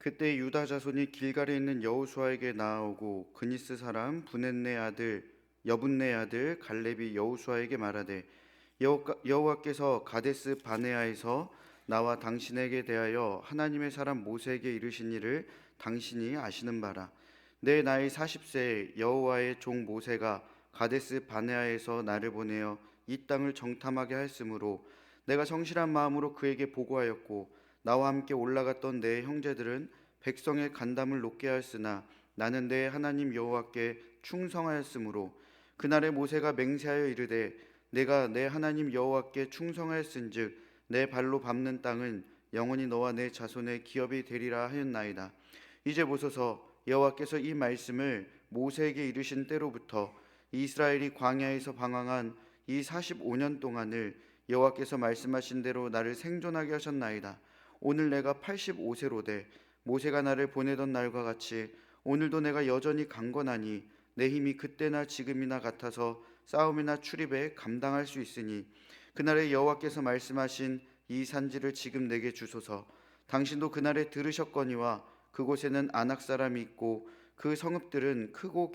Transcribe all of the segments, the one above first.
그때 유다 자손이 길갈에 있는 여호수아에게 나아오고 그니스 사람 브넷네 아들 여분네 아들 갈렙이 여호수아에게 말하되 여호와께서 가데스 바네아에서 나와 당신에게 대하여 하나님의 사람 모세에게 이르신 일을 당신이 아시는 바라. 내 나이 40세 여호와의 종 모세가 가데스 바네아에서 나를 보내어 이 땅을 정탐하게 하였으므로 내가 성실한 마음으로 그에게 보고하였고 나와 함께 올라갔던 내 형제들은 백성의 간담을 높게 하였으나 나는 내 하나님 여호와께 충성하였으므로 그날에 모세가 맹세하여 이르되 내가 내 하나님 여호와께 충성하였은즉 내 발로 밟는 땅은 영원히 너와 내 자손의 기업이 되리라 하였나이다. 이제 보소서, 여호와께서 이 말씀을 모세에게 이르신 때로부터 이스라엘이 광야에서 방황한 이 45년 동안을 여호와께서 말씀하신 대로 나를 생존하게 하셨나이다. 오늘 내가 85세로되 모세가 나를 보내던 날과 같이 오늘도 내가 여전히 강건하니 내 힘이 그때나 지금이나 같아서 싸움이나 출입에 감당할 수 있으니 그날에 여호와께서 말씀하신 이 산지를 지금 내게 주소서. 당신도 그날에 들으셨거니와 그곳에는 아낙 사람이 있고 그 성읍들은 크고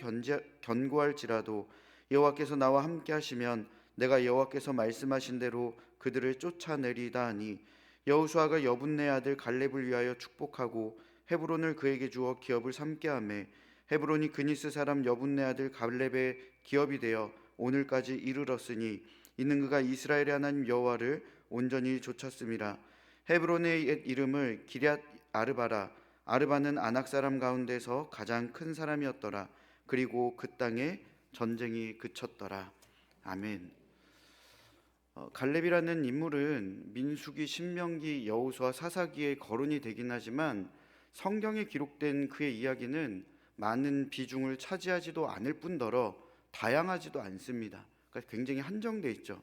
견고할지라도 여호와께서 나와 함께 하시면 내가 여호와께서 말씀하신 대로 그들을 쫓아내리다 하니 여호수아가 여분네 아들 갈렙을 위하여 축복하고 헤브론을 그에게 주어 기업을 삼게 하매 헤브론이 그니스 사람 여분네 아들 갈렙의 기업이 되어 오늘까지 이르렀으니 이는 그가 이스라엘의 하나님 여호와를 온전히 좇았음이라. 헤브론의 옛 이름을 기럇 아르바라. 아르바는 아낙 사람 가운데서 가장 큰 사람이었더라. 그리고 그 땅에 전쟁이 그쳤더라. 아멘. 갈렙이라는 인물은 민수기, 신명기, 여호수아, 사사기에 거론이 되긴 하지만 성경에 기록된 그의 이야기는 많은 비중을 차지하지도 않을 뿐더러 다양하지도 않습니다. 그러니까 굉장히 한정돼 있죠.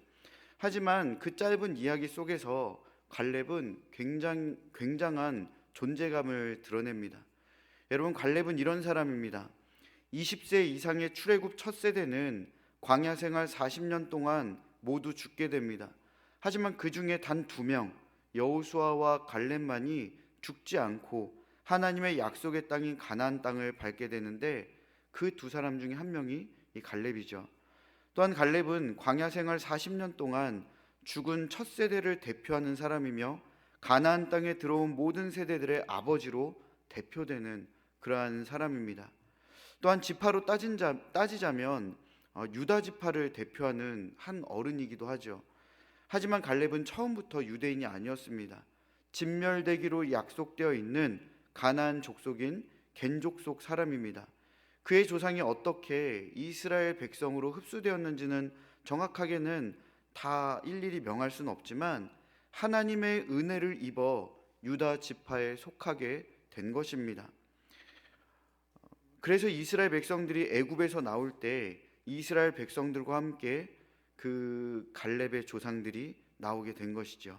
하지만 그 짧은 이야기 속에서 갈렙은 굉장한 존재감을 드러냅니다. 여러분, 갈렙은 이런 사람입니다. 20세 이상의 출애굽 첫 세대는 광야 생활 40년 동안 모두 죽게 됩니다. 하지만 그 중에 단 2명, 여호수아와 갈렙만이 죽지 않고 하나님의 약속의 땅인 가나안 땅을 밟게 되는데 그 2사람 중에 한 명이 이 갈렙이죠. 또한 갈렙은 광야 생활 40년 동안 죽은 첫 세대를 대표하는 사람이며 가나안 땅에 들어온 모든 세대들의 아버지로 대표되는 그러한 사람입니다. 또한 지파로 따지자면 유다 지파를 대표하는 한 어른이기도 하죠. 하지만 갈렙은 처음부터 유대인이 아니었습니다. 진멸되기로 약속되어 있는 가나안 족속인 겐 족속 사람입니다. 그의 조상이 어떻게 이스라엘 백성으로 흡수되었는지는 정확하게는 다 일일이 명할 수는 없지만 하나님의 은혜를 입어 유다 지파에 속하게 된 것입니다. 그래서 이스라엘 백성들이 애굽에서 나올 때 이스라엘 백성들과 함께 그 갈렙의 조상들이 나오게 된 것이죠.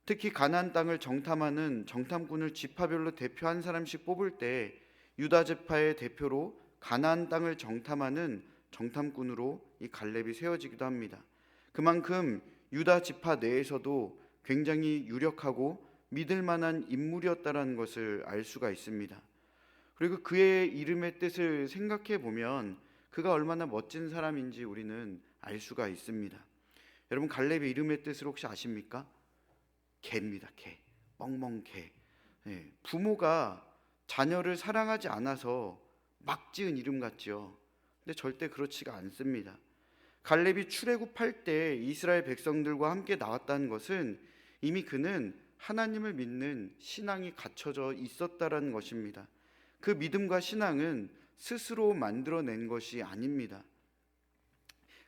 특히 가나안 땅을 정탐하는 정탐꾼을 지파별로 대표 한 사람씩 뽑을 때 유다 지파의 대표로 가나안 땅을 정탐하는 정탐꾼으로 이 갈렙이 세워지기도 합니다. 그만큼 유다 지파 내에서도 굉장히 유력하고 믿을 만한 인물이었다는 것을 알 수가 있습니다. 그리고 그의 이름의 뜻을 생각해 보면 그가 얼마나 멋진 사람인지 우리는 알 수가 있습니다. 여러분, 갈렙의 이름의 뜻을 혹시 아십니까? 개입니다. 개. 멍멍개. 부모가 자녀를 사랑하지 않아서 막 지은 이름 같죠. 근데 절대 그렇지가 않습니다. 갈렙이 출애굽할 때 이스라엘 백성들과 함께 나왔다는 것은 이미 그는 하나님을 믿는 신앙이 갖춰져 있었다라는 것입니다. 그 믿음과 신앙은 스스로 만들어낸 것이 아닙니다.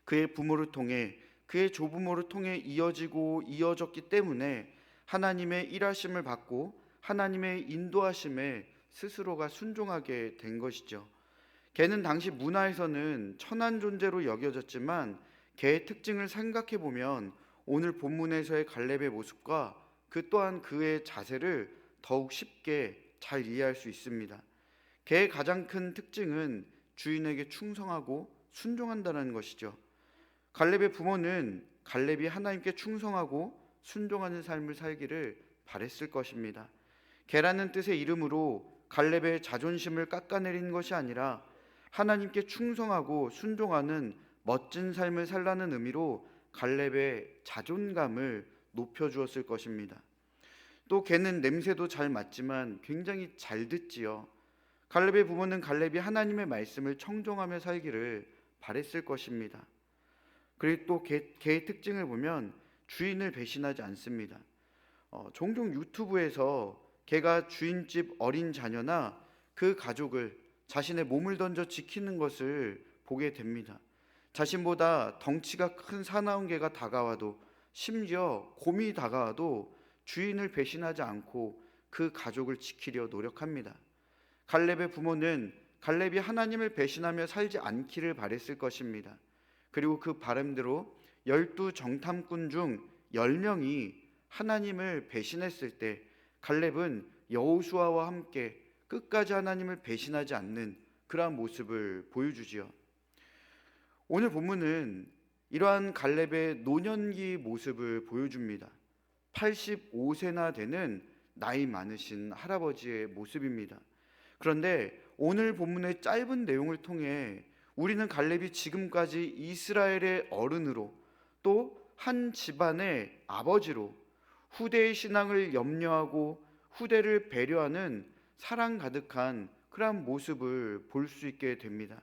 그의 부모를 통해, 그의 조부모를 통해 이어졌기 때문에 하나님의 일하심을 받고 하나님의 인도하심에 스스로가 순종하게 된 것이죠. 개는 당시 문화에서는 천한 존재로 여겨졌지만 개의 특징을 생각해 보면 오늘 본문에서의 갈렙의 모습과 그 또한 그의 자세를 더욱 쉽게 잘 이해할 수 있습니다. 개의 가장 큰 특징은 주인에게 충성하고 순종한다는 것이죠. 갈렙의 부모는 갈렙이 하나님께 충성하고 순종하는 삶을 살기를 바랬을 것입니다. 개라는 뜻의 이름으로 갈렙의 자존심을 깎아내리는 것이 아니라 하나님께 충성하고 순종하는 멋진 삶을 살라는 의미로 갈렙의 자존감을 높여주었을 것입니다. 또 개는 냄새도 잘 맡지만 굉장히 잘 듣지요. 갈렙의 부모는 갈렙이 하나님의 말씀을 청종하며 살기를 바랬을 것입니다. 그리고 또 개의 특징을 보면 주인을 배신하지 않습니다. 종종 유튜브에서 개가 주인집 어린 자녀나 그 가족을 자신의 몸을 던져 지키는 것을 보게 됩니다. 자신보다 덩치가 큰 사나운 개가 다가와도, 심지어 곰이 다가와도 주인을 배신하지 않고 그 가족을 지키려 노력합니다. 갈렙의 부모는 갈렙이 하나님을 배신하며 살지 않기를 바랬을 것입니다. 그리고 그 바람대로 12 정탐꾼 중 10명이 하나님을 배신했을 때 갈렙은 여호수아와 함께 끝까지 하나님을 배신하지 않는 그러한 모습을 보여주지요. 오늘 본문은 이러한 갈렙의 노년기 모습을 보여줍니다. 85세나 되는 나이 많으신 할아버지의 모습입니다. 그런데 오늘 본문의 짧은 내용을 통해 우리는 갈렙이 지금까지 이스라엘의 어른으로, 또 한 집안의 아버지로 후대의 신앙을 염려하고 후대를 배려하는 사랑 가득한 그러한 모습을 볼 수 있게 됩니다.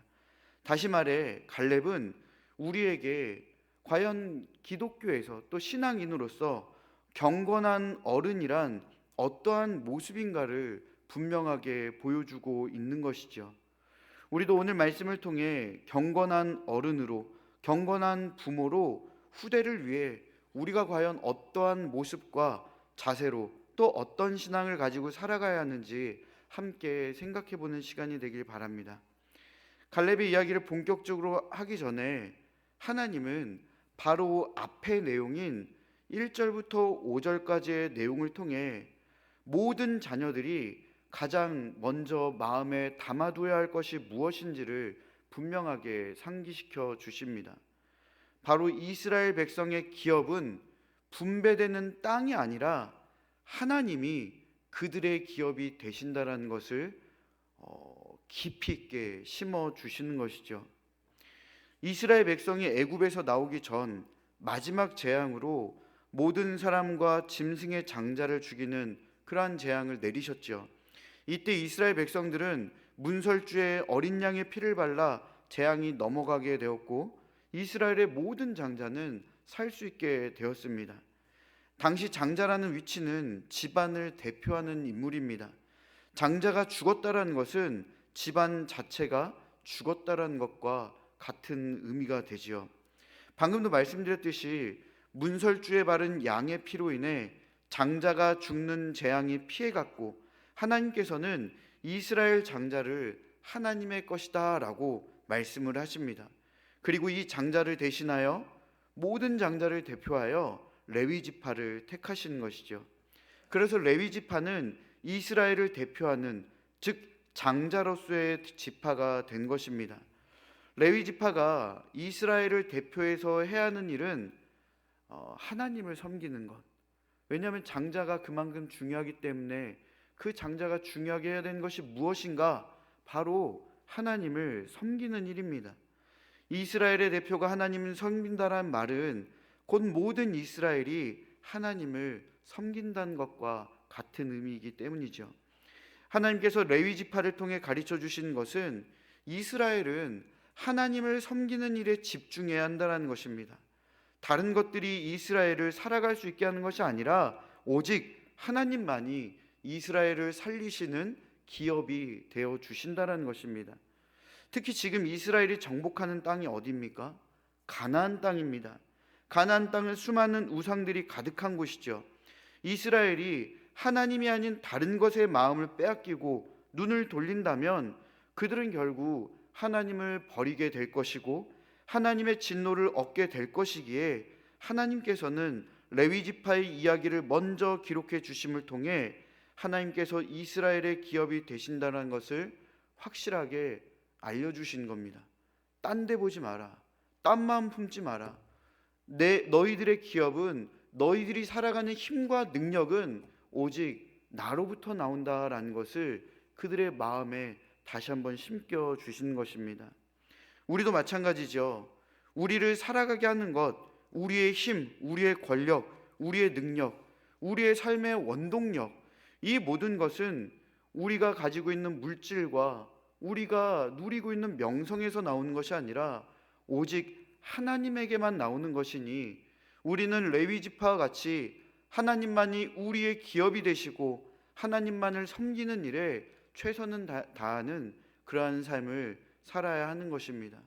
다시 말해 갈렙은 우리에게 과연 기독교에서 또 신앙인으로서 경건한 어른이란 어떠한 모습인가를 분명하게 보여주고 있는 것이죠. 우리도 오늘 말씀을 통해 경건한 어른으로, 경건한 부모로 후대를 위해 우리가 과연 어떠한 모습과 자세로 또 어떤 신앙을 가지고 살아가야 하는지 함께 생각해 보는 시간이 되길 바랍니다. 갈렙의 이야기를 본격적으로 하기 전에 하나님은 바로 앞의 내용인 1절부터 5절까지의 내용을 통해 모든 자녀들이 가장 먼저 마음에 담아둬야 할 것이 무엇인지를 분명하게 상기시켜 주십니다. 바로 이스라엘 백성의 기업은 분배되는 땅이 아니라 하나님이 그들의 기업이 되신다라는 것을 깊이 있게 심어 주시는 것이죠. 이스라엘 백성이 애굽에서 나오기 전 마지막 재앙으로 모든 사람과 짐승의 장자를 죽이는 그러한 재앙을 내리셨죠. 이때 이스라엘 백성들은 문설주에 어린 양의 피를 발라 재앙이 넘어가게 되었고 이스라엘의 모든 장자는 살 수 있게 되었습니다. 당시 장자라는 위치는 집안을 대표하는 인물입니다. 장자가 죽었다라는 것은 집안 자체가 죽었다라는 것과 같은 의미가 되지요. 방금도 말씀드렸듯이 문설주에 바른 양의 피로 인해 장자가 죽는 재앙이 피해갔고 하나님께서는 이스라엘 장자를 하나님의 것이다 라고 말씀을 하십니다. 그리고 이 장자를 대신하여 모든 장자를 대표하여 레위 지파를 택하시는 것이죠. 그래서 레위 지파는 이스라엘을 대표하는, 즉 장자로서의 지파가 된 것입니다. 레위 지파가 이스라엘을 대표해서 해야 하는 일은 하나님을 섬기는 것. 왜냐하면 장자가 그만큼 중요하기 때문에 그 장자가 중요하게 해야 되는 것이 무엇인가? 바로 하나님을 섬기는 일입니다. 이스라엘의 대표가 하나님을 섬긴다는 말은 곧 모든 이스라엘이 하나님을 섬긴다는 것과 같은 의미이기 때문이죠. 하나님께서 레위 지파를 통해 가르쳐 주신 것은 이스라엘은 하나님을 섬기는 일에 집중해야 한다는 것입니다. 다른 것들이 이스라엘을 살아갈 수 있게 하는 것이 아니라 오직 하나님만이 이스라엘을 살리시는 기업이 되어 주신다는 것입니다. 특히 지금 이스라엘이 정복하는 땅이 어디입니까? 가나안 땅입니다. 가나안 땅은 수많은 우상들이 가득한 곳이죠. 이스라엘이 하나님이 아닌 다른 것에 마음을 빼앗기고 눈을 돌린다면 그들은 결국 하나님을 버리게 될 것이고 하나님의 진노를 얻게 될 것이기에 하나님께서는 레위 지파의 이야기를 먼저 기록해 주심을 통해 하나님께서 이스라엘의 기업이 되신다는 것을 확실하게 알려주신 겁니다. 딴 데 보지 마라. 딴 마음 품지 마라. 너희들의 기업은, 너희들이 살아가는 힘과 능력은 오직 나로부터 나온다라는 것을 그들의 마음에 다시 한번 심겨 주신 것입니다. 우리도 마찬가지죠. 우리를 살아가게 하는 것, 우리의 힘, 우리의 권력, 우리의 능력, 우리의 삶의 원동력, 이 모든 것은 우리가 가지고 있는 물질과 우리가 누리고 있는 명성에서 나오는 것이 아니라 오직 하나님에게만 나오는 것이니, 우리는 레위 지파와 같이 하나님만이 우리의 기업이 되시고 하나님만을 섬기는 일에 최선을 다하는 그러한 삶을 살아야 하는 것입니다.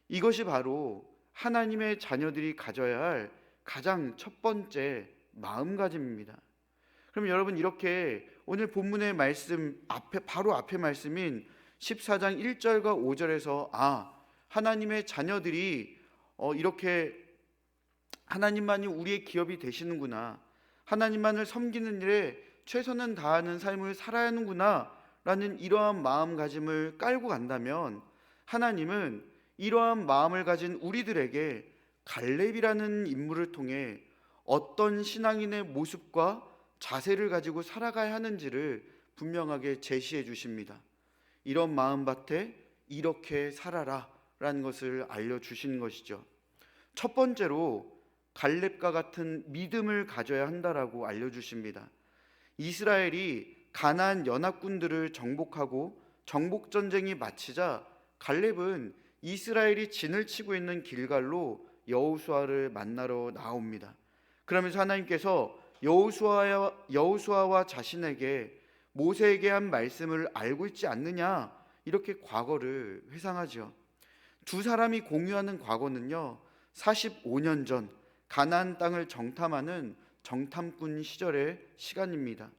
이것이 바로 하나님의 자녀들이 가져야 할 가장 첫 번째 마음가짐입니다. 그럼 여러분, 이렇게 오늘 본문의 말씀 바로 앞에 말씀인 14장 1절과 5절에서 하나님의 자녀들이 이렇게 하나님만이 우리의 기업이 되시는구나, 하나님만을 섬기는 일에 최선을 다하는 삶을 살아야 하는구나 라는 이러한 마음가짐을 깔고 간다면, 하나님은 이러한 마음을 가진 우리들에게 갈렙이라는 인물을 통해 어떤 신앙인의 모습과 자세를 가지고 살아가야 하는지를 분명하게 제시해 주십니다. 이런 마음밭에 이렇게 살아라 라는 것을 알려주시는 것이죠. 첫 번째로 갈렙과 같은 믿음을 가져야 한다라고 알려주십니다. 이스라엘이 가나안 연합군들을 정복하고 정복전쟁이 마치자 갈렙은 이스라엘이 진을 치고 있는 길갈로 여호수아를 만나러 나옵니다. 그러면서 하나님께서 여호수아와 자신에게 모세에게 한 말씀을 알고 있지 않느냐, 이렇게 과거를 회상하죠. 두 사람이 공유하는 과거는요, 45년 전 가나안 땅을 정탐하는 정탐꾼 시절의 시간입니다.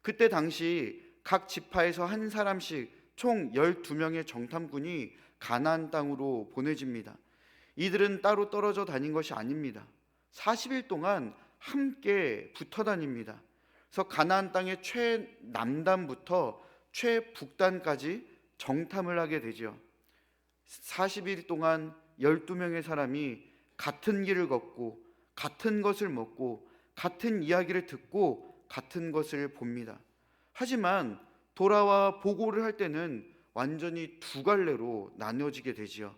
그때 당시 각 지파에서 한 사람씩 총 12명의 정탐꾼이 가나안 땅으로 보내집니다. 이들은 따로 떨어져 다닌 것이 아닙니다. 40일 동안 함께 붙어 다닙니다. 그래서 가나안 땅의 최남단부터 최북단까지 정탐을 하게 되죠. 40일 동안 12명의 사람이 같은 길을 걷고 같은 것을 먹고 같은 이야기를 듣고 같은 것을 봅니다. 하지만 돌아와 보고를 할 때는 완전히 두 갈래로 나뉘어지게 되지요.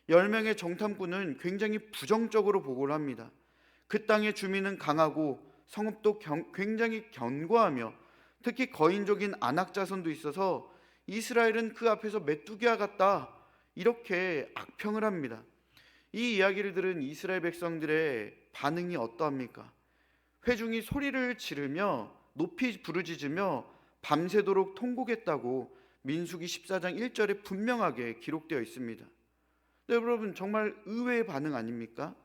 10명의 정탐꾼은 굉장히 부정적으로 보고를 합니다. 그 땅의 주민은 강하고 성읍도 굉장히 견고하며 특히 거인족인 아낙 자손도 있어서 이스라엘은 그 앞에서 메뚜기와 같다, 이렇게 악평을 합니다. 이 이야기를 들은 이스라엘 백성들의 반응이 어떠합니까? 회중이 소리를 지르며 높이 부르짖으며 밤새도록 통곡했다고 민수기 14장 1절에 분명하게 기록되어 있습니다. 네, 여러분, 정말 의외의 반응 아닙니까?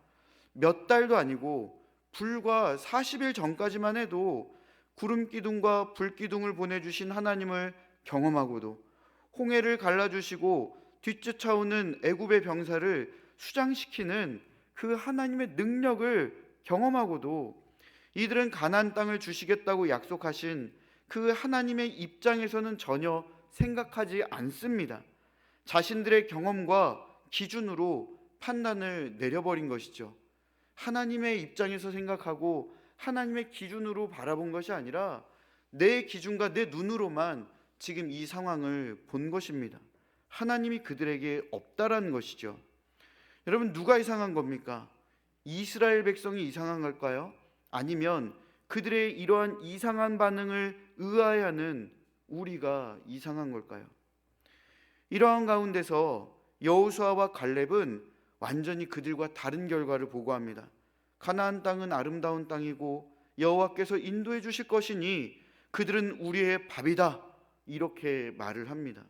몇 달도 아니고 불과 40일 전까지만 해도 구름 기둥과 불 기둥을 보내주신 하나님을 경험하고도, 홍해를 갈라주시고 뒤쫓아오는 애굽의 병사를 수장시키는 그 하나님의 능력을 경험하고도, 이들은 가나안 땅을 주시겠다고 약속하신 그 하나님의 입장에서는 전혀 생각하지 않습니다. 자신들의 경험과 기준으로 판단을 내려버린 것이죠. 하나님의 입장에서 생각하고 하나님의 기준으로 바라본 것이 아니라 내 기준과 내 눈으로만 지금 이 상황을 본 것입니다. 하나님이 그들에게 없다라는 것이죠. 여러분, 누가 이상한 겁니까? 이스라엘 백성이 이상한 걸까요? 아니면 그들의 이러한 이상한 반응을 의아해하는 우리가 이상한 걸까요? 이러한 가운데서 여호수아와 갈렙은 완전히 그들과 다른 결과를 보고합니다. 가나안 땅은 아름다운 땅이고 여호와께서 인도해 주실 것이니 그들은 우리의 밥이다, 이렇게 말을 합니다.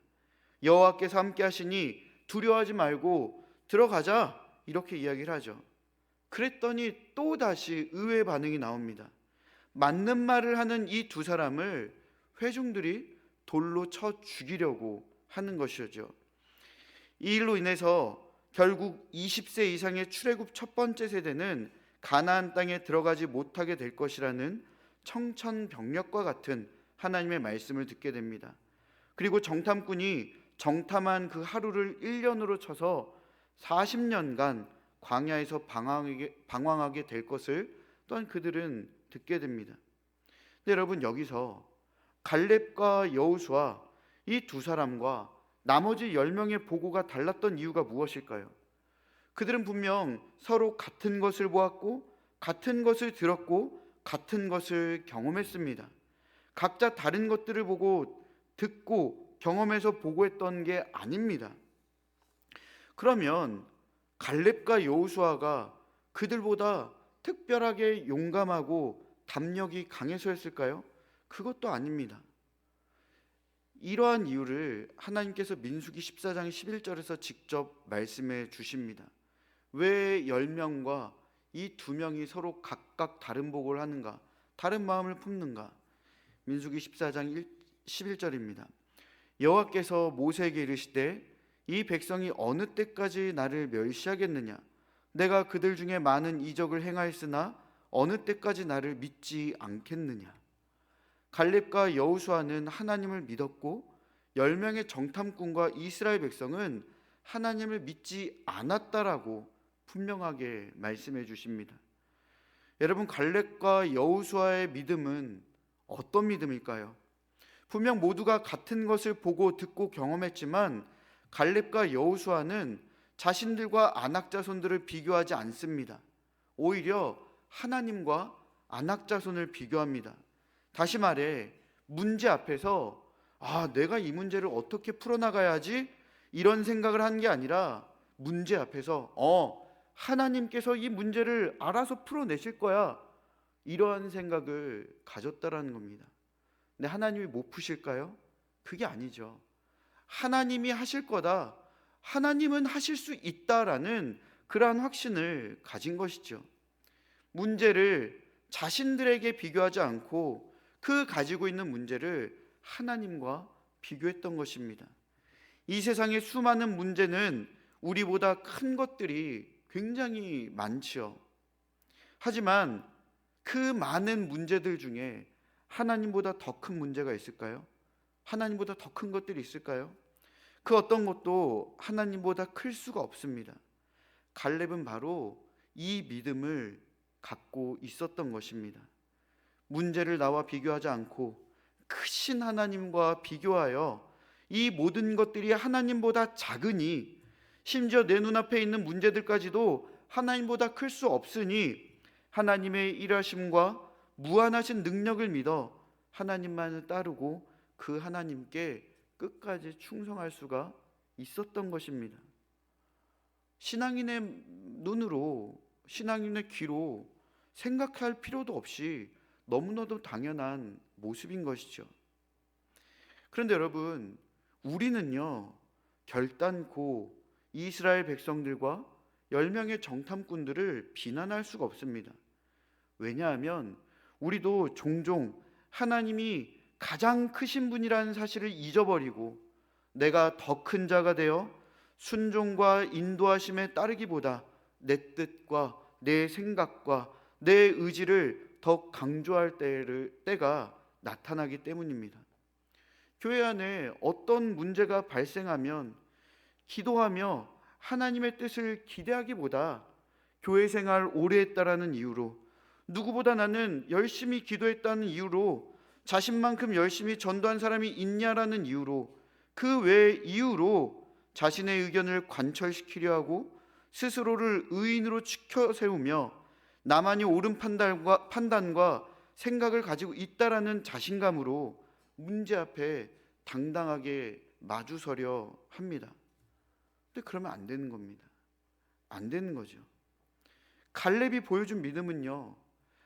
여호와께서 함께 하시니 두려워하지 말고 들어가자, 이렇게 이야기를 하죠. 그랬더니 또 다시 의외의 반응이 나옵니다. 맞는 말을 하는 이 두 사람을 회중들이 돌로 쳐 죽이려고 하는 것이죠. 이 일로 인해서 결국 20세 이상의 출애굽 첫 번째 세대는 가나안 땅에 들어가지 못하게 될 것이라는 청천벽력과 같은 하나님의 말씀을 듣게 됩니다. 그리고 정탐꾼이 정탐한 그 하루를 1년으로 쳐서 40년간 광야에서 방황하게 될 것을 또한 그들은 듣게 됩니다. 근데 여러분, 여기서 갈렙과 여호수아 이 두 사람과 나머지 10명의 보고가 달랐던 이유가 무엇일까요? 그들은 분명 서로 같은 것을 보았고 같은 것을 들었고 같은 것을 경험했습니다. 각자 다른 것들을 보고 듣고 경험해서 보고했던 게 아닙니다. 그러면 갈렙과 여호수아가 그들보다 특별하게 용감하고 담력이 강해서였을까요? 그것도 아닙니다. 이러한 이유를 하나님께서 민수기 14장 11절에서 직접 말씀해 주십니다. 왜 10명과 이 2명이 서로 각각 다른 보고를 하는가? 다른 마음을 품는가? 민수기 14장 11절입니다. 여호와께서 모세에게 이르시되 이 백성이 어느 때까지 나를 멸시하겠느냐? 내가 그들 중에 많은 이적을 행하였으나 어느 때까지 나를 믿지 않겠느냐? 갈렙과 여호수아는 하나님을 믿었고 10명의 정탐꾼과 이스라엘 백성은 하나님을 믿지 않았다라고 분명하게 말씀해 주십니다. 여러분, 갈렙과 여호수아의 믿음은 어떤 믿음일까요? 분명 모두가 같은 것을 보고 듣고 경험했지만 갈렙과 여호수아는 자신들과 안악자손들을 비교하지 않습니다. 오히려 하나님과 안악자손을 비교합니다. 다시 말해, 문제 앞에서 내가 이 문제를 어떻게 풀어나가야지, 이런 생각을 한 게 아니라 문제 앞에서 하나님께서 이 문제를 알아서 풀어내실 거야, 이러한 생각을 가졌다라는 겁니다. 근데 하나님이 못 푸실까요? 그게 아니죠. 하나님이 하실 거다, 하나님은 하실 수 있다라는 그러한 확신을 가진 것이죠. 문제를 자신들에게 비교하지 않고 그 가지고 있는 문제를 하나님과 비교했던 것입니다. 이 세상의 수많은 문제는 우리보다 큰 것들이 굉장히 많지요. 하지만 그 많은 문제들 중에 하나님보다 더 큰 문제가 있을까요? 하나님보다 더 큰 것들이 있을까요? 그 어떤 것도 하나님보다 클 수가 없습니다. 갈렙은 바로 이 믿음을 갖고 있었던 것입니다. 문제를 나와 비교하지 않고 크신 하나님과 비교하여 이 모든 것들이 하나님보다 작으니, 심지어 내 눈앞에 있는 문제들까지도 하나님보다 클 수 없으니 하나님의 일하심과 무한하신 능력을 믿어 하나님만을 따르고 그 하나님께 끝까지 충성할 수가 있었던 것입니다. 신앙인의 눈으로, 신앙인의 귀로 생각할 필요도 없이 너무나도 당연한 모습인 것이죠. 그런데 여러분, 우리는요, 결단코 이스라엘 백성들과 10명의 정탐꾼들을 비난할 수가 없습니다. 왜냐하면 우리도 종종 하나님이 가장 크신 분이라는 사실을 잊어버리고 내가 더 큰 자가 되어 순종과 인도하심에 따르기보다 내 뜻과 내 생각과 내 의지를 더 강조할 때가 나타나기 때문입니다. 교회 안에 어떤 문제가 발생하면 기도하며 하나님의 뜻을 기대하기보다 교회 생활 오래 했다라는 이유로, 누구보다 나는 열심히 기도했다는 이유로, 자신만큼 열심히 전도한 사람이 있냐라는 이유로, 그 외의 이유로 자신의 의견을 관철시키려 하고 스스로를 의인으로 치켜 세우며 나만이 옳은 판단과 생각을 가지고 있다라는 자신감으로 문제 앞에 당당하게 마주서려 합니다. 근데 그러면 안 되는 겁니다. 안 되는 거죠. 갈렙이 보여준 믿음은요,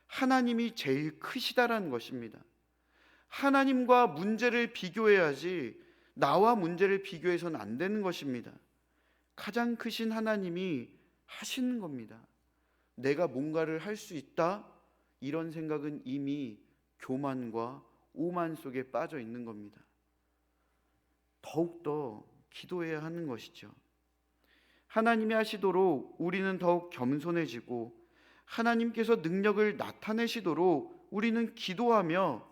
하나님이 제일 크시다라는 것입니다. 하나님과 문제를 비교해야지 나와 문제를 비교해서는 안 되는 것입니다. 가장 크신 하나님이 하시는 겁니다. 내가 뭔가를 할 수 있다, 이런 생각은 이미 교만과 오만 속에 빠져 있는 겁니다. 더욱더 기도해야 하는 것이죠. 하나님이 하시도록 우리는 더욱 겸손해지고 하나님께서 능력을 나타내시도록 우리는 기도하며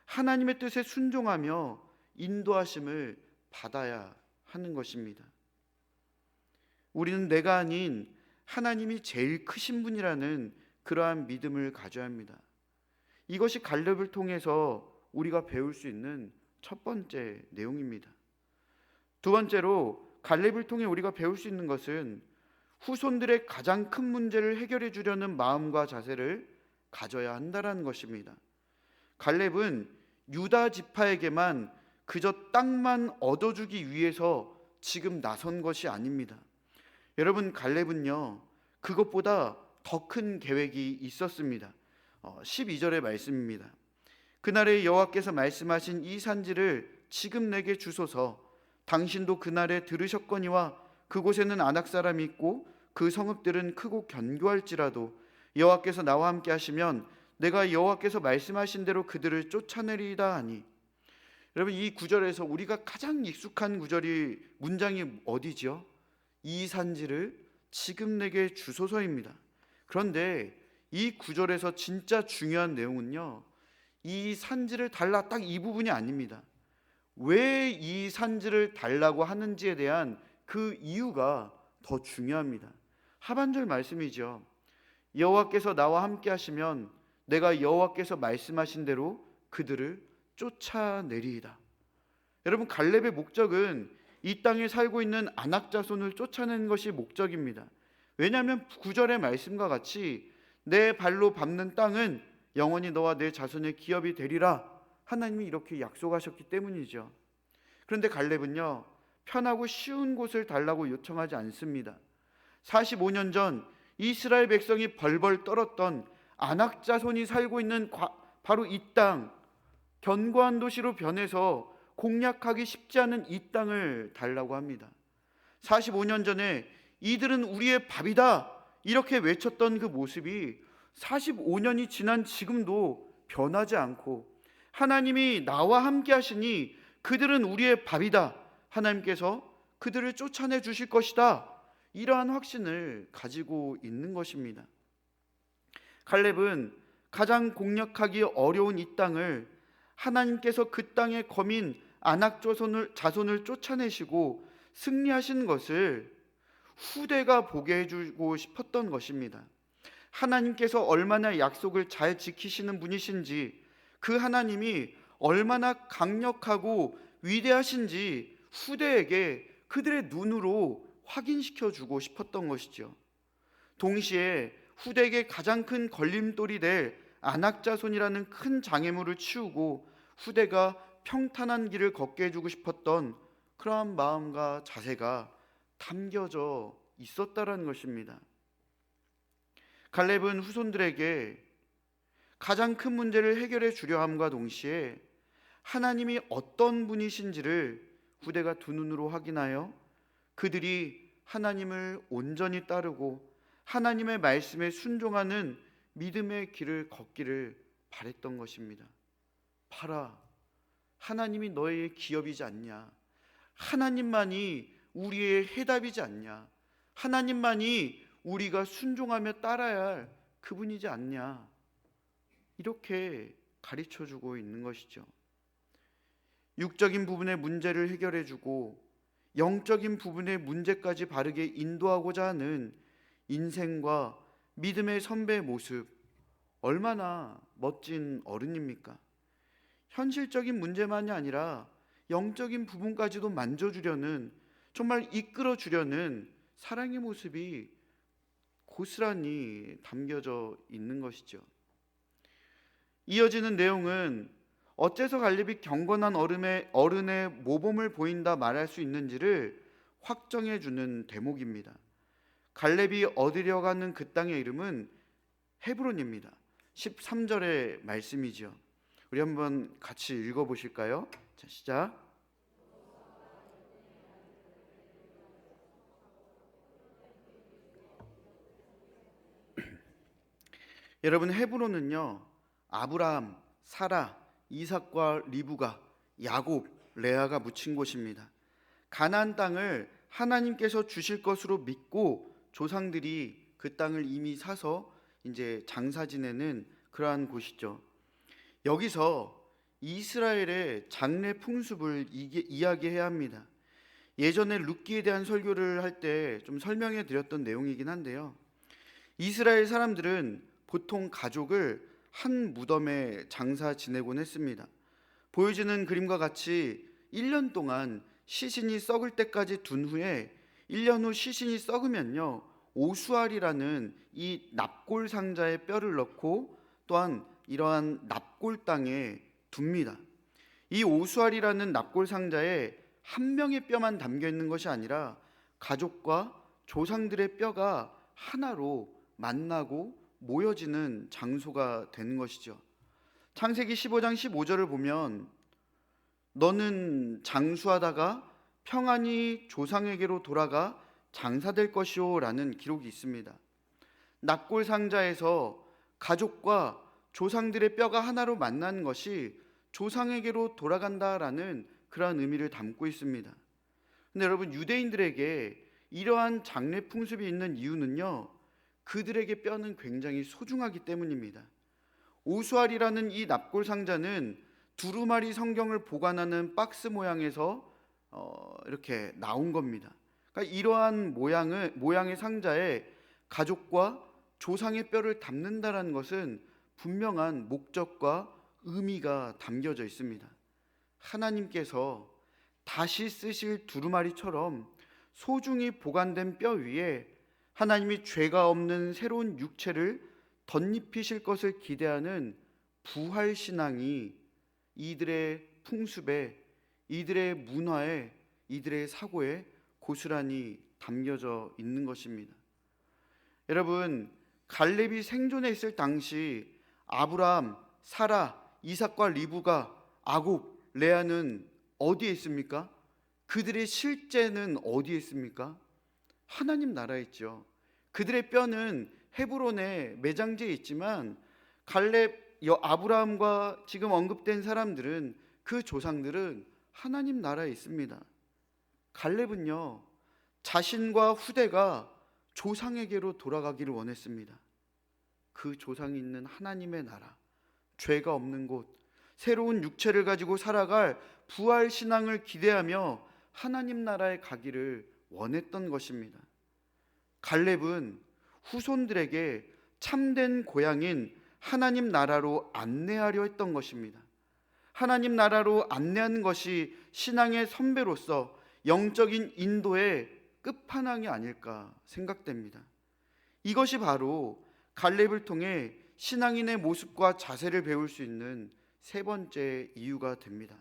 하나님의 뜻에 순종하며 인도하심을 받아야 하는 것입니다. 우리는 내가 아닌 하나님이 제일 크신 분이라는 그러한 믿음을 가져야 합니다. 이것이 갈렙을 통해서 우리가 배울 수 있는 첫 번째 내용입니다. 두 번째로 갈렙을 통해 우리가 배울 수 있는 것은 후손들의 가장 큰 문제를 해결해 주려는 마음과 자세를 가져야 한다는 것입니다. 갈렙은 유다 지파에게만 그저 땅만 얻어주기 위해서 지금 나선 것이 아닙니다. 여러분, 갈렙은요 그것보다 더 큰 계획이 있었습니다. 12절의 말씀입니다. 그날에 여호와께서 말씀하신 이 산지를 지금 내게 주소서. 당신도 그날에 들으셨거니와 그곳에는 아낙 사람이 있고 그 성읍들은 크고 견고할지라도 여호와께서 나와 함께 하시면 내가 여호와께서 말씀하신 대로 그들을 쫓아내리이다 하니. 여러분, 이 구절에서 우리가 가장 익숙한 문장이 어디죠? 이 산지를 지금 내게 주소서입니다. 그런데 이 구절에서 진짜 중요한 내용은요, 이 산지를 달라, 딱 이 부분이 아닙니다. 왜 이 산지를 달라고 하는지에 대한 그 이유가 더 중요합니다. 하반절 말씀이죠. 여호와께서 나와 함께 하시면 내가 여호와께서 말씀하신 대로 그들을 쫓아내리이다. 여러분, 갈렙의 목적은 이 땅에 살고 있는 아낙 자손을 쫓아내는 것이 목적입니다. 왜냐하면 9절의 말씀과 같이 내 발로 밟는 땅은 영원히 너와 내 자손의 기업이 되리라, 하나님이 이렇게 약속하셨기 때문이죠. 그런데 갈렙은요 편하고 쉬운 곳을 달라고 요청하지 않습니다. 45년 전 이스라엘 백성이 벌벌 떨었던 아낙 자손이 살고 있는 바로 이 땅, 견고한 도시로 변해서 공략하기 쉽지 않은 이 땅을 달라고 합니다. 45년 전에 이들은 우리의 밥이다 이렇게 외쳤던 그 모습이 45년이 지난 지금도 변하지 않고, 하나님이 나와 함께 하시니 그들은 우리의 밥이다, 하나님께서 그들을 쫓아내 주실 것이다, 이러한 확신을 가지고 있는 것입니다. 갈렙은 가장 공략하기 어려운 이 땅을 하나님께서 그 땅의 거민 아낙 자손을 쫓아내시고 승리하신 것을 후대가 보게 해주고 싶었던 것입니다. 하나님께서 얼마나 약속을 잘 지키시는 분이신지, 그 하나님이 얼마나 강력하고 위대하신지 후대에게 그들의 눈으로 확인시켜 주고 싶었던 것이죠. 동시에 후대에게 가장 큰 걸림돌이 될 아낙 자손이라는 큰 장애물을 치우고 후대가 평탄한 길을 걷게 해주고 싶었던 그러한 마음과 자세가 담겨져 있었다라는 것입니다. 갈렙은 후손들에게 가장 큰 문제를 해결해 주려 함과 동시에 하나님이 어떤 분이신지를 후대가 두 눈으로 확인하여 그들이 하나님을 온전히 따르고 하나님의 말씀에 순종하는 믿음의 길을 걷기를 바랬던 것입니다. 봐라, 하나님이 너의 기업이지 않냐? 하나님만이 우리의 해답이지 않냐? 하나님만이 우리가 순종하며 따라야 할 그분이지 않냐? 이렇게 가르쳐주고 있는 것이죠. 육적인 부분의 문제를 해결해주고 영적인 부분의 문제까지 바르게 인도하고자 하는 인생과 믿음의 선배의 모습, 얼마나 멋진 어른입니까? 현실적인 문제만이 아니라 영적인 부분까지도 만져주려는, 정말 이끌어주려는 사랑의 모습이 고스란히 담겨져 있는 것이죠. 이어지는 내용은 어째서 갈렙이 경건한 어른의 모범을 보인다 말할 수 있는지를 확정해 주는 대목입니다. 갈렙이 얻으려 가는 그 땅의 이름은 헤브론입니다. 13절의 말씀이죠. 우리 한번 같이 읽어보실까요? 자, 시작. 여러분, 헤브론은요 아브라함, 사라, 이삭과 리브가, 야곱, 레아가 묻힌 곳입니다. 가나안 땅을 하나님께서 주실 것으로 믿고 조상들이 그 땅을 이미 사서 이제 장사 지내는 그러한 곳이죠. 여기서 이스라엘의 장래 풍습을 이야기해야 합니다. 예전에 룻기에 대한 설교를 할 때 좀 설명해 드렸던 내용이긴 한데요. 이스라엘 사람들은 보통 가족을 한 무덤에 장사 지내곤 했습니다. 보여지는 그림과 같이 1년 동안 시신이 썩을 때까지 둔 후에 1년 후 시신이 썩으면요, 오수알이라는 이 납골 상자에 뼈를 넣고 또한 이러한 납골 땅에 둡니다. 이 오수알이라는 납골 상자에 한 명의 뼈만 담겨 있는 것이 아니라 가족과 조상들의 뼈가 하나로 만나고 모여지는 장소가 되는 것이죠. 창세기 15장 15절을 보면 너는 장수하다가 평안히 조상에게로 돌아가 장사될 것이오 라는 기록이 있습니다. 납골 상자에서 가족과 조상들의 뼈가 하나로 만난 것이 조상에게로 돌아간다라는 그러한 의미를 담고 있습니다. 근데 여러분, 유대인들에게 이러한 장례 풍습이 있는 이유는요, 그들에게 뼈는 굉장히 소중하기 때문입니다. 오수알이라는 이 납골 상자는 두루마리 성경을 보관하는 박스 모양에서 이렇게 나온 겁니다. 그러니까 이러한 모양의 상자에 가족과 조상의 뼈를 담는다라는 것은 분명한 목적과 의미가 담겨져 있습니다. 하나님께서 다시 쓰실 두루마리처럼 소중히 보관된 뼈 위에 하나님이 죄가 없는 새로운 육체를 덧입히실 것을 기대하는 부활 신앙이 이들의 풍습에, 이들의 문화에, 이들의 사고에 고스란히 담겨져 있는 것입니다. 여러분, 갈렙이 생존해 있을 당시 아브라함, 사라, 이삭과 리브가, 아곱, 레아는 어디에 있습니까? 그들의 실제는 어디에 있습니까? 하나님 나라에 있죠. 그들의 뼈는 헤브론에 매장지에 있지만 갈렙, 아브라함과 지금 언급된 사람들은, 그 조상들은 하나님 나라에 있습니다. 갈렙은요, 자신과 후대가 조상에게로 돌아가기를 원했습니다. 그 조상이 있는 하나님의 나라, 죄가 없는 곳, 새로운 육체를 가지고 살아갈 부활 신앙을 기대하며 하나님 나라에 가기를 원했던 것입니다. 갈렙은 후손들에게 참된 고향인 하나님 나라로 안내하려 했던 것입니다. 하나님 나라로 안내하는 것이 신앙의 선배로서 영적인 인도의 끝판왕이 아닐까 생각됩니다. 이것이 바로 갈렙을 통해 신앙인의 모습과 자세를 배울 수 있는 세 번째 이유가 됩니다.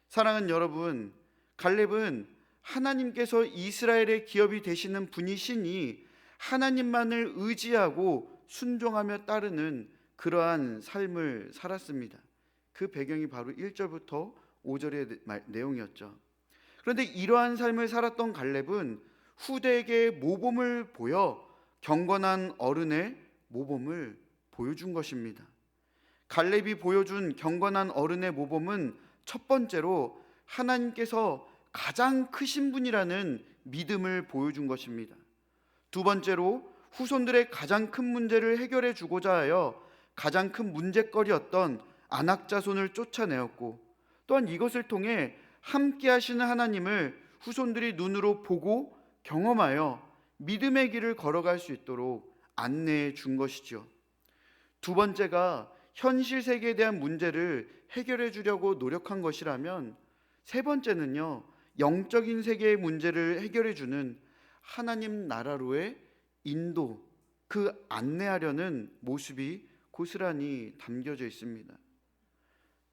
사랑하는 여러분, 갈렙은 하나님께서 이스라엘의 기업이 되시는 분이시니 하나님만을 의지하고 순종하며 따르는 그러한 삶을 살았습니다. 그 배경이 바로 1절부터 5절의 내용이었죠. 그런데 이러한 삶을 살았던 갈렙은 후대에게 모범을 보여 경건한 어른의 모범을 보여준 것입니다. 갈렙이 보여준 경건한 어른의 모범은 첫 번째로 하나님께서 가장 크신 분이라는 믿음을 보여준 것입니다. 두 번째로 후손들의 가장 큰 문제를 해결해 주고자 하여 가장 큰 문제거리였던 안악자손을 쫓아내었고, 또한 이것을 통해 함께 하시는 하나님을 후손들이 눈으로 보고 경험하여 믿음의 길을 걸어갈 수 있도록 안내해 준 것이죠. 두 번째가 현실 세계에 대한 문제를 해결해 주려고 노력한 것이라면, 세 번째는요, 영적인 세계의 문제를 해결해 주는 하나님 나라로의 인도, 그 안내하려는 모습이 고스란히 담겨져 있습니다.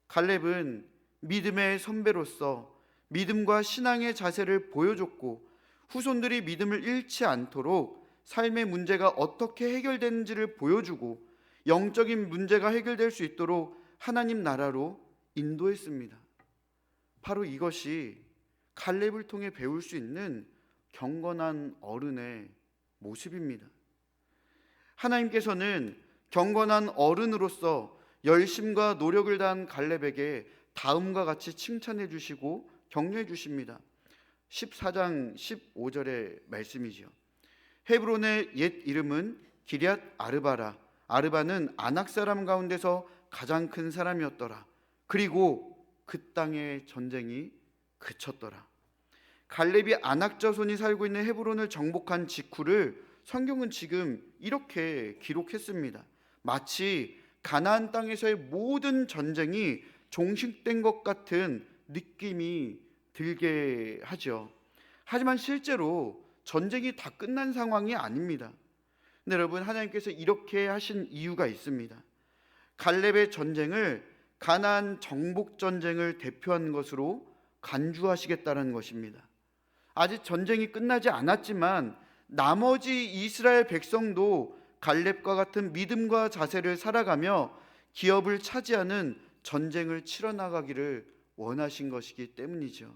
갈렙은 믿음의 선배로서 믿음과 신앙의 자세를 보여줬고, 후손들이 믿음을 잃지 않도록 삶의 문제가 어떻게 해결되는지를 보여주고 영적인 문제가 해결될 수 있도록 하나님 나라로 인도했습니다. 바로 이것이 갈렙을 통해 배울 수 있는 경건한 어른의 모습입니다. 하나님께서는 경건한 어른으로서 열심과 노력을 다한 갈렙에게 다음과 같이 칭찬해 주시고 격려해 주십니다. 14장 15절의 말씀이죠. 헤브론의 옛 이름은 기럇 아르바라. 아르바는 아낙 사람 가운데서 가장 큰 사람이었더라. 그리고 그 땅의 전쟁이 그쳤더라. 갈렙이 아낙 자손이 살고 있는 헤브론을 정복한 직후를 성경은 지금 이렇게 기록했습니다. 마치 가나안 땅에서의 모든 전쟁이 종식된 것 같은 느낌이 들게 하죠. 하지만 실제로 전쟁이 다 끝난 상황이 아닙니다. 근데 여러분, 하나님께서 이렇게 하신 이유가 있습니다. 갈렙의 전쟁을 가나안 정복 전쟁을 대표한 것으로 간주하시겠다는 것입니다. 아직 전쟁이 끝나지 않았지만 나머지 이스라엘 백성도 갈렙과 같은 믿음과 자세를 살아가며 기업을 차지하는 전쟁을 치러 나가기를 원하신 것이기 때문이죠.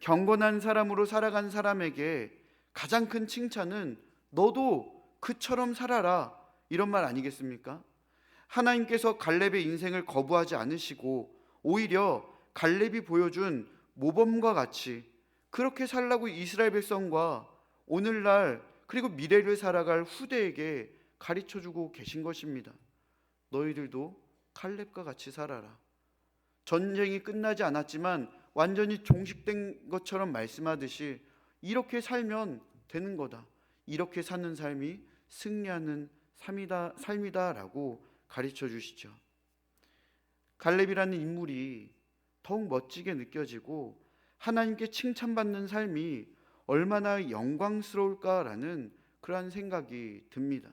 경건한 사람으로 살아간 사람에게 가장 큰 칭찬은 너도 그처럼 살아라, 이런 말 아니겠습니까? 하나님께서 갈렙의 인생을 거부하지 않으시고 오히려 갈렙이 보여준 모범과 같이 그렇게 살라고 이스라엘 백성과 오늘날 그리고 미래를 살아갈 후대에게 가르쳐주고 계신 것입니다. 너희들도 갈렙과 같이 살아라. 전쟁이 끝나지 않았지만 완전히 종식된 것처럼 말씀하듯이 이렇게 살면 되는 거다. 이렇게 사는 삶이 승리하는 삶이다라고 가르쳐 주시죠. 갈렙이라는 인물이 더욱 멋지게 느껴지고 하나님께 칭찬받는 삶이 얼마나 영광스러울까라는 그러한 생각이 듭니다.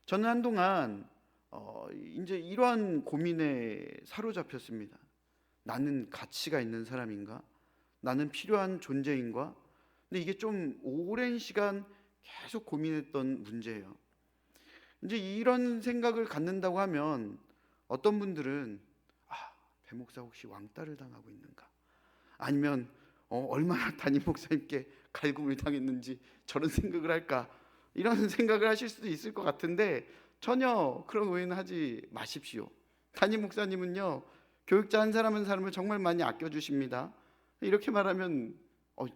저는 한동안 이제 이러한 고민에 사로잡혔습니다. 나는 가치가 있는 사람인가? 나는 필요한 존재인가? 근데 이게 좀 오랜 시간 계속 고민했던 문제예요. 이제 이런 생각을 갖는다고 하면 어떤 분들은 배 목사 혹시 왕따를 당하고 있는가? 아니면 얼마나 담임 목사님께 갈굼을 당했는지 저런 생각을 할까? 이런 생각을 하실 수도 있을 것 같은데 전혀 그런 오해는 하지 마십시오. 담임 목사님은요, 교육자 한 사람 한 사람을 정말 많이 아껴주십니다. 이렇게 말하면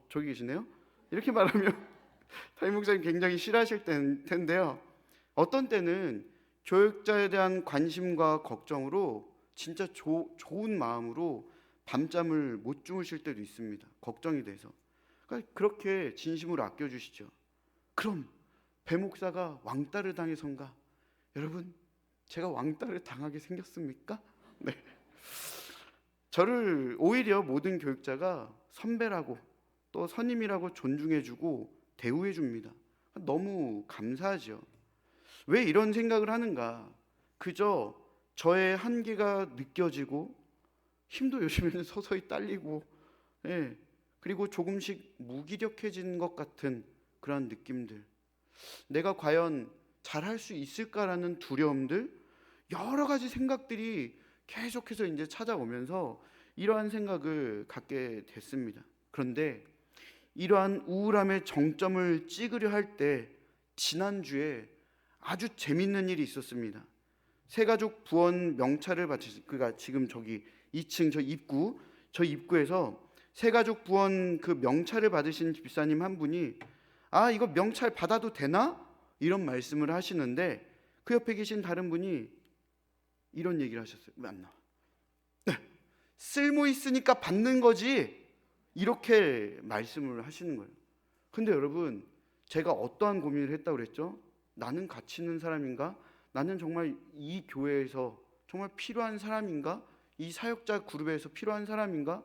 저기 계시네요. 이렇게 말하면 담임 목사님 굉장히 싫어하실 텐데요. 어떤 때는 교육자에 대한 관심과 걱정으로 진짜 좋은 마음으로 밤잠을 못 주무실 때도 있습니다. 걱정이 돼서. 그러니까 그렇게 진심으로 아껴주시죠. 그럼 배 목사가 왕따를 당해서인가? 여러분, 제가 왕따를 당하게 생겼습니까? 네. 저를 오히려 모든 교육자가 선배라고 또 선임이라고 존중해주고 대우해줍니다. 너무 감사하죠. 왜 이런 생각을 하는가? 그저 저의 한계가 느껴지고 힘도 요즘에는 서서히 딸리고, 그리고 조금씩 무기력해진 것 같은 그런 느낌들, 내가 과연 잘할 수 있을까라는 두려움들, 여러 가지 생각들이 계속해서 이제 찾아오면서 이러한 생각을 갖게 됐습니다. 그런데 이러한 우울함의 정점을 찍으려 할 때 지난주에 아주 재밌는 일이 있었습니다. 새가족 부원 명찰을 받으신, 그가 지금 저기 2층 저 입구에서 새가족 부원 그 명찰을 받으신 집사님 한 분이 이거 명찰 받아도 되나? 이런 말씀을 하시는데 그 옆에 계신 다른 분이 이런 얘기를 하셨어요. 왜 안 나와? 네, 쓸모 있으니까 받는 거지, 이렇게 말씀을 하시는 거예요. 근데 여러분, 제가 어떠한 고민을 했다고 그랬죠? 나는 가치 있는 사람인가? 나는 정말 이 교회에서 정말 필요한 사람인가? 이 사역자 그룹에서 필요한 사람인가?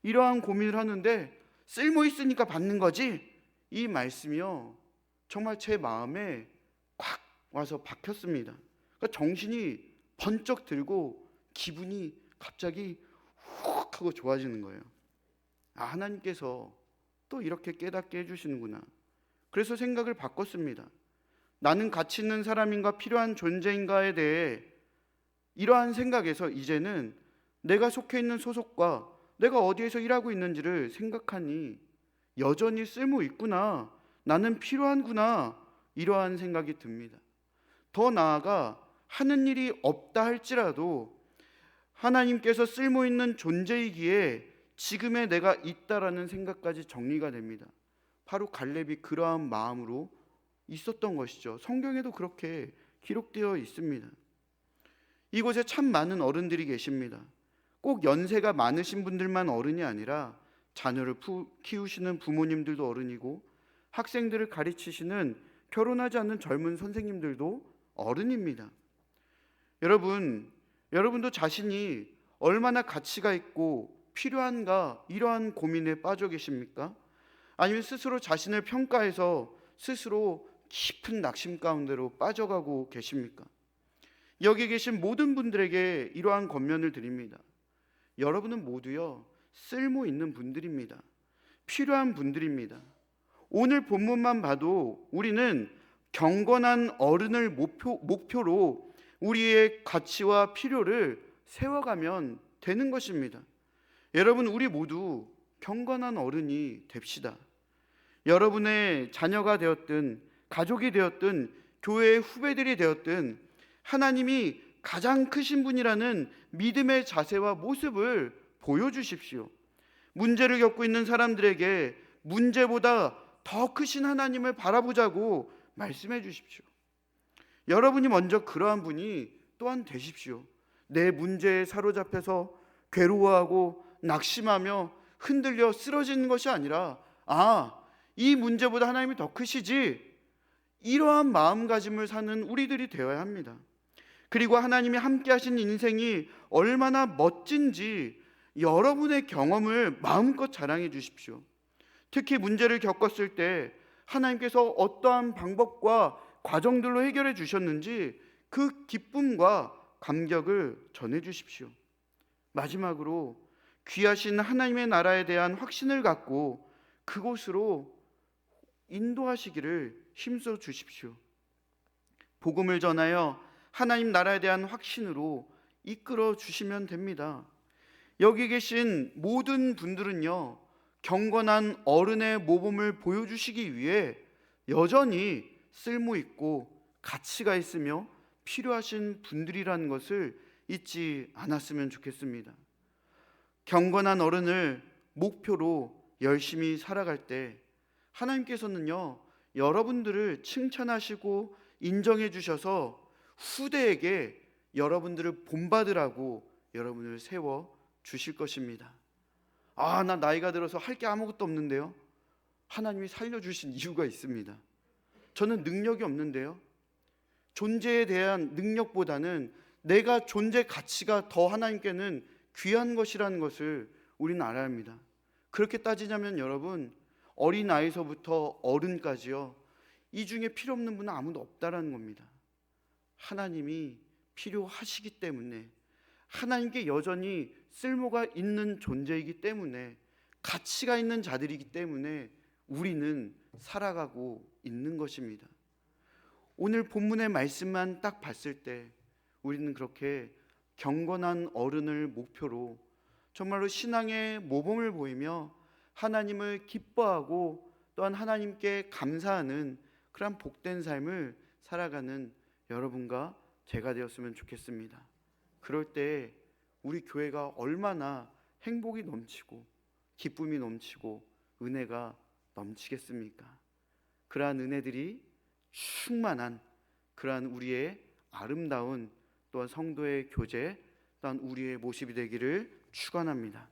이러한 고민을 하는데 쓸모 있으니까 받는 거지, 이 말씀이요 정말 제 마음에 콱 와서 박혔습니다. 그러니까 정신이 번쩍 들고 기분이 갑자기 훅 하고 좋아지는 거예요. 하나님께서 또 이렇게 깨닫게 해주시는구나. 그래서 생각을 바꿨습니다. 나는 가치 있는 사람인가, 필요한 존재인가에 대해 이러한 생각에서 이제는 내가 속해 있는 소속과 내가 어디에서 일하고 있는지를 생각하니 여전히 쓸모 있구나, 나는 필요한구나, 이러한 생각이 듭니다. 더 나아가 하는 일이 없다 할지라도 하나님께서 쓸모 있는 존재이기에 지금의 내가 있다라는 생각까지 정리가 됩니다. 바로 갈렙이 그러한 마음으로 있었던 것이죠. 성경에도 그렇게 기록되어 있습니다. 이곳에 참 많은 어른들이 계십니다. 꼭 연세가 많으신 분들만 어른이 아니라 자녀를 키우시는 부모님들도 어른이고 학생들을 가르치시는 결혼하지 않는 젊은 선생님들도 어른입니다. 여러분도 자신이 얼마나 가치가 있고 필요한가, 이러한 고민에 빠져 계십니까? 아니면 스스로 자신을 평가해서 스스로 깊은 낙심 가운데로 빠져가고 계십니까? 여기 계신 모든 분들에게 이러한 권면을 드립니다. 여러분은 모두요, 쓸모 있는 분들입니다. 필요한 분들입니다. 오늘 본문만 봐도 우리는 경건한 어른을 목표로 우리의 가치와 필요를 세워가면 되는 것입니다. 여러분, 우리 모두 경건한 어른이 됩시다. 여러분의 자녀가 되었든 가족이 되었든 교회의 후배들이 되었든 하나님이 가장 크신 분이라는 믿음의 자세와 모습을 보여주십시오. 문제를 겪고 있는 사람들에게 문제보다 더 크신 하나님을 바라보자고 말씀해 주십시오. 여러분이 먼저 그러한 분이 또한 되십시오. 내 문제에 사로잡혀서 괴로워하고 낙심하며 흔들려 쓰러지는 것이 아니라, 이 문제보다 하나님이 더 크시지, 이러한 마음가짐을 사는 우리들이 되어야 합니다. 그리고 하나님이 함께 하신 인생이 얼마나 멋진지 여러분의 경험을 마음껏 자랑해 주십시오. 특히 문제를 겪었을 때 하나님께서 어떠한 방법과 과정들로 해결해 주셨는지 그 기쁨과 감격을 전해 주십시오. 마지막으로 귀하신 하나님의 나라에 대한 확신을 갖고 그곳으로 인도하시기를 힘써 주십시오. 복음을 전하여 하나님 나라에 대한 확신으로 이끌어 주시면 됩니다. 여기 계신 모든 분들은요, 경건한 어른의 모범을 보여주시기 위해 여전히 쓸모 있고 가치가 있으며 필요하신 분들이라는 것을 잊지 않았으면 좋겠습니다. 경건한 어른을 목표로 열심히 살아갈 때 하나님께서는요, 여러분들을 칭찬하시고 인정해 주셔서 후대에게 여러분들을 본받으라고 여러분을 세워 주실 것입니다. 나 나이가 들어서 할 게 아무것도 없는데요. 하나님이 살려주신 이유가 있습니다. 저는 능력이 없는데요. 존재에 대한 능력보다는 내가 존재 가치가 더 하나님께는 귀한 것이라는 것을 우리는 알아야 합니다. 그렇게 따지자면 여러분, 어린아이서부터 어른까지요, 이 중에 필요 없는 분은 아무도 없다라는 겁니다. 하나님이 필요하시기 때문에, 하나님께 여전히 쓸모가 있는 존재이기 때문에, 가치가 있는 자들이기 때문에 우리는 살아가고 있는 것입니다. 오늘 본문의 말씀만 딱 봤을 때 우리는 그렇게 경건한 어른을 목표로 정말로 신앙의 모범을 보이며 하나님을 기뻐하고 또한 하나님께 감사하는 그런 복된 삶을 살아가는 여러분과 제가 되었으면 좋겠습니다. 그럴 때 우리 교회가 얼마나 행복이 넘치고 기쁨이 넘치고 은혜가 넘치겠습니까? 그러한 은혜들이 충만한 그러한 우리의 아름다운 또한 성도의 교제 또한 우리의 모습이 되기를 축원합니다.